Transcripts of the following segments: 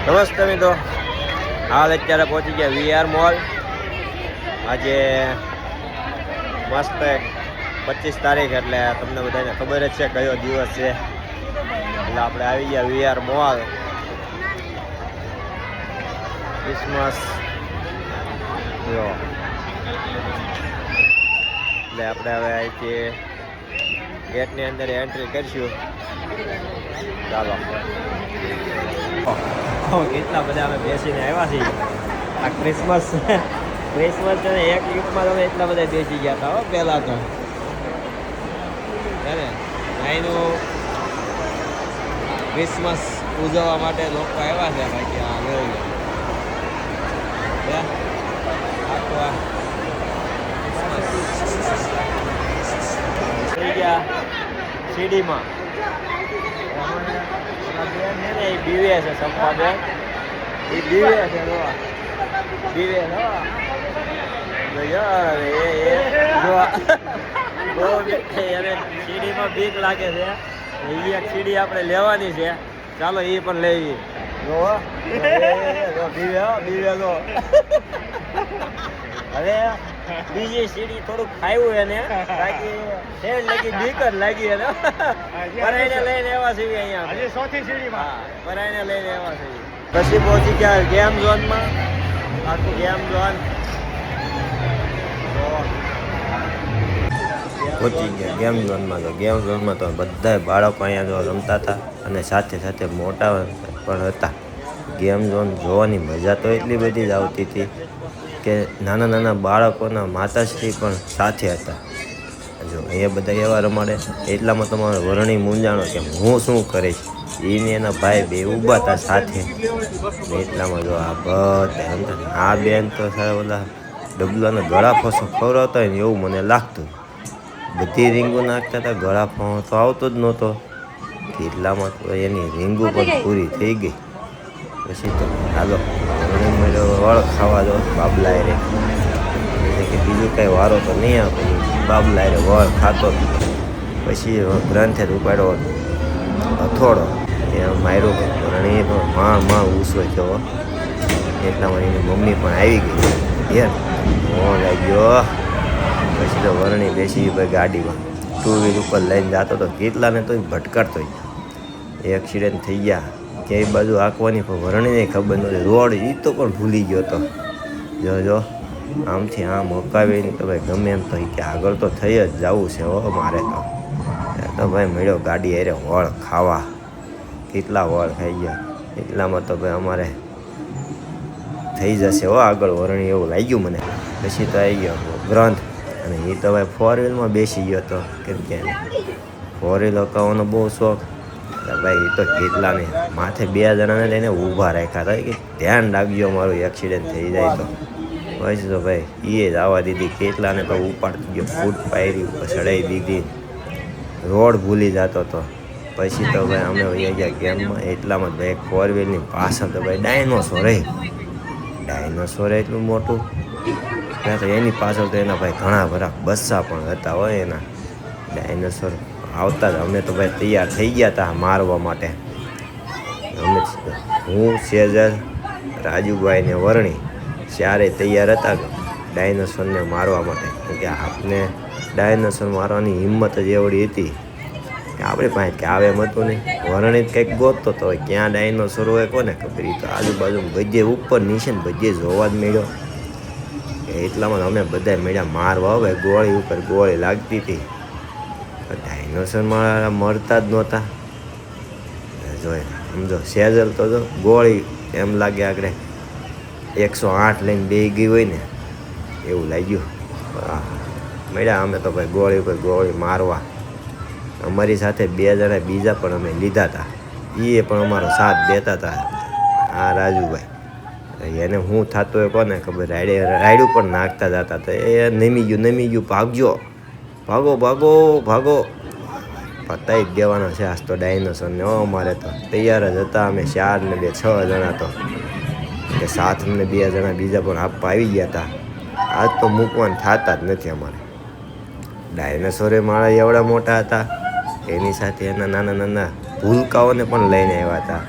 નમસ્તે મિત્રો, હાલ અત્યારે પહોંચી ગયા વીઆર મોલ. આજે મસ્ત 25 તારીખ એટલે તમને બધાને ખબર જ છે કયો દિવસ છે. એટલે આપણે આવી ગયા વીઆર મોલ. ક્રિસમસ જો એટલે આપણે હવે અહીંથી ગેટની અંદર એન્ટ્રી કરીશું. ચાલો, કેટલા બધા અમે બેસીને આવ્યા છીએ. આ ક્રિસમસ છે ને, એક યુગમાં તમે એટલા બધા બેસી ગયા હતા હો પહેલાં તો ને. અહીંનું ક્રિસમસ ઉજવવા માટે લોકો આવ્યા છે બાકી આ લઈ આખું થઈ ગયા સીડીમાં. એ બીવે છે સંપા બેન, એ બીવે છે બીવે બહુ એને સીડીમાં બીક લાગે છે. એ એક સીડી આપણે લેવાની છે, ચાલો એ પણ લેવી. બીવે લો હવે બીજી સીડી થોડુંક ખાયું એને બાકી લગી બીક જ લાગી એને. પરાઈને લઈને એવા છીએ અહીંયા ચોથી સીડીમાં, પરાઈને લઈને એવા છીએ. પછી પહોંચી ગયા ગેમ ઝોનમાં. આખું ગેમ ઝોન પહોંચી ગયા ગેમ ઝોનમાં. તો ગેમ ઝોનમાં તો બધા બાળકો અહીંયા જો રમતા હતા અને સાથે સાથે મોટા પણ હતા. ગેમ ઝોન જોવાની મજા તો એટલી બધી જ આવતી હતી કે નાના નાના બાળકોના માતાશ્રી પણ સાથે હતા. જો અહીંયા બધા એવા રમાડે. એટલામાં તમારો વરણી મૂંઝાણો કે હું શું કરીશ. એને એના ભાઈ બે ઊભા હતા સાથે. એટલામાં જો આ બધા આ બેન તો સારા ઓલા ડબલાના ગળા ફોસો ખવડાવતા હોય ને એવું મને લાગતું. બધી રીંગો નાખતા હતા, ગળા ફોસો તો આવતો જ નહોતો. એટલામાં તો એની રીંગો પણ પૂરી થઈ ગઈ. પછી તો હાલો વળ ખાવા દો બાબલાએ રે, કે બીજું કાંઈ વારો તો નહીં આવે. બાબલાએ રે વળ ખાતો. પછી ગ્રંથે ઉપાડ્યો હથોડો, એ માર્યો રણી પણ માં ઉસવો થયો. એટલામાં એની મમ્મી પણ આવી ગઈ. યાર મોં લાગ્યો. પછી તો વરણી બેસી ભાઈ ગાડીમાં 2 વ્હીલ ઉપર લઈને જતો હતો. કેટલાને તો ભટકાડતો એક્સિડન્ટ થઈ ગયા. ક્યાંય બાજુ આંકવાની પણ વરણીને ખબર નહોતી. રોડ એ તો પણ ભૂલી ગયો હતો. જો આમથી આમ મુકાવીને તો ભાઈ ગમે એમ તો કે આગળ તો થઈ જ જવું છે હો મારે તો ભાઈ મળ્યો ગાડી અરે વળ ખાવા. કેટલા વળ ખાઈ ગયા. એટલામાં તો ભાઈ અમારે થઈ જશે હો આગળ વરણી એવું લાગ્યું મને. પછી તો આવી ગયો ગ્રંથ અને એ તો ભાઈ 4 વ્હીલમાં બેસી ગયો હતો. કેમ કે 4 વ્હીલ હકાવવાનો બહુ શોખ. ભાઈ એ તો કેટલાને માથે 2 જણાને લઈને ઊભા રાખ્યા હતા કે ધ્યાન રાખજો મારું એક્સિડન્ટ થઈ જાય તો. પછી તો ભાઈ એ જ આવવા દીધી. કેટલાને તો ઉપાડતી ગયો, ફૂટ પાયરી ઉપર ચડાવી દીધી. રોડ ભૂલી જતો હતો. પછી તો ભાઈ અમે વહી ગયા ગેમમાં. એટલામાં જ ભાઈ 4 વ્હીલની પાછળ તો ભાઈ ડાયનોસોર એટલું મોટું. ત્યાં તો એની પાછળ તો એના ભાઈ ઘણા બધા બસ્સા પણ હતા હોય એના ડાયનોસોર. આવતા જ અમે તો ભાઈ તૈયાર થઈ ગયા હતા મારવા માટે. અમે હું, સેજલ, રાજુભાઈ ને વરણી ચારે તૈયાર હતા ડાયનોસોરને મારવા માટે. કેમકે આપને ડાયનોસોર મારવાની હિંમત જ એવડી હતી કે આપણી પાસે કે આવે એમ હતું નહીં. વરણી કંઈક ગોતતો તો હોય ક્યાં ડાયનોસોર હોય કોને ખબર. તો આજુબાજુ બધે ઉપર નીચે ને બધે જોવા જ મળ્યો. એટલામાં અમે બધા મળ્યા મારવા. હવે ગોળી ઉપર ગોળી લાગતી હતી. ડાયનોસોર મરતા જ નહોતા. જોઈએ સમજો સેજલ તો જો ગોળી એમ લાગે આગળ 108 લઈને બે ગઈ હોય ને એવું લાગ્યું. મળ્યા અમે તો ભાઈ ગોળી ઉપર ગોળી મારવા. અમારી સાથે 2 જણા બીજા પણ અમે લીધા હતા. એ પણ અમારો સાથ દેતા હતા. આ રાજુભાઈ એને હું થતું હોય કોને ખબર. રાયડું પણ નાખતા જતા હતા. એ નમી ગયું ભાગો પતાવી જ દેવાનો છે આજ તો ડાયનોસોરને. અમારે તો તૈયાર જ હતા અમે 4 ને 2 6 જણા તો. કે સાથ અમને 2 જણા બીજા પણ આપવા આવી ગયા હતા. આજ તો મૂકવાના થતા જ નથી અમારે. ડાયનોસોરે મારા એવડા મોટા હતા. એની સાથે એના નાના નાના ભૂલકાઓને પણ લઈને આવ્યા હતા.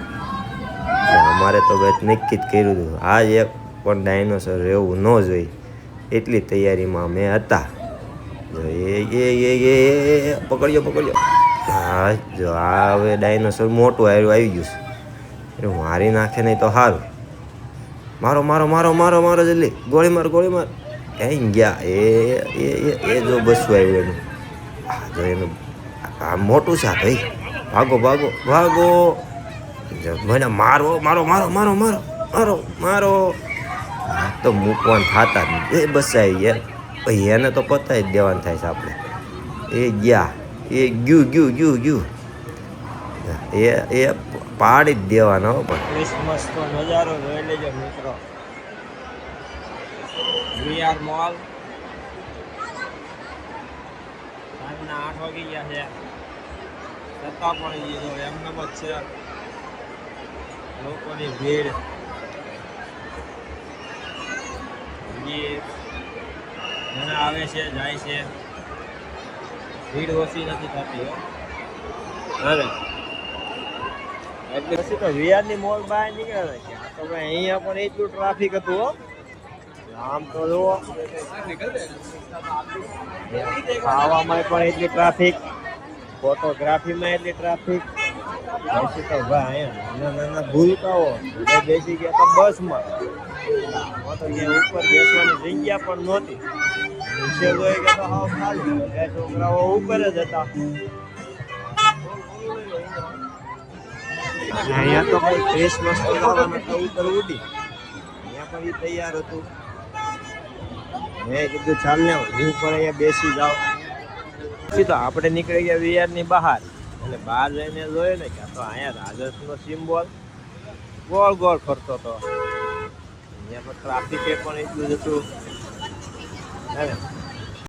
એટલે અમારે તો બસ નક્કી જ કર્યું હતું આજ એક પણ ડાયનોસર રહેવું ન જોઈએ એટલી તૈયારીમાં અમે હતા. જો એ પકડ્યો. હા જો આ હવે ડાયનોસર મોટું આવી ગયું છે એ મારી નાખે નહીં તો સારું. મારો જલ્દી ગોળી માર ક્યાંય ગયા એ જો બસું આવ્યું એનું. હા જો એનું આ મોટું છે ભાઈ. ભાગો મને મારો તો મૂકવાનું થતા જ એ બસાવી ગયા એને તો પતાવી જ દેવાનું થાય છે આપણે. એ ગયા એ ગયું એ પાડી જ દેવાનો પણ ક્રિસમસ તો નજારો જોઈ લેજો મિત્રો. વીઆર મોલ સાંજના 8 વાગી ગયા છે છતાં પણ એમને જ છે લોકોની ભીડ. ઘણા આવે છે જાય છે, ભીડ ઓછી નથી થતી. અરે એટલે પછી તો વિયારની મોલ બહાર નીકળે છે તો ભાઈ અહીંયા પણ એટલું ટ્રાફિક હતું હો. આમ તો જુઓ ખાવામાં પણ એટલી ટ્રાફિક, ફોટોગ્રાફીમાં એટલી ટ્રાફિક. પછી તો ભાઈ અહીંયા નાના ભૂલકાઓ બેસી ગયા તો બસમાં તો ક્યાંય ઉપર બેસવાની જગ્યા પણ નહોતી. નીચે જોઈ ગયા તો હાવ ખાલી, બે છોકરાઓ ઉપર જ હતા. અહીંયા તો ભાઈ ક્રિસમસ ઉજવવાનું તો ઉપર ઉડી અહીંયા પણ એ તૈયાર હતું. મેં કીધું ચાલ ને હું પણ અહીંયા બેસી જાઉં. પછી તો આપણે નીકળી ગયા વિયારની બહાર એટલે બહાર જઈને જોયું ને કે તો અહીંયા રાજસનો સિમ્બોલ ગોળ ફરતો હતો. અહીંયા પણ ટ્રાફિક પણ એટલું જ હતું.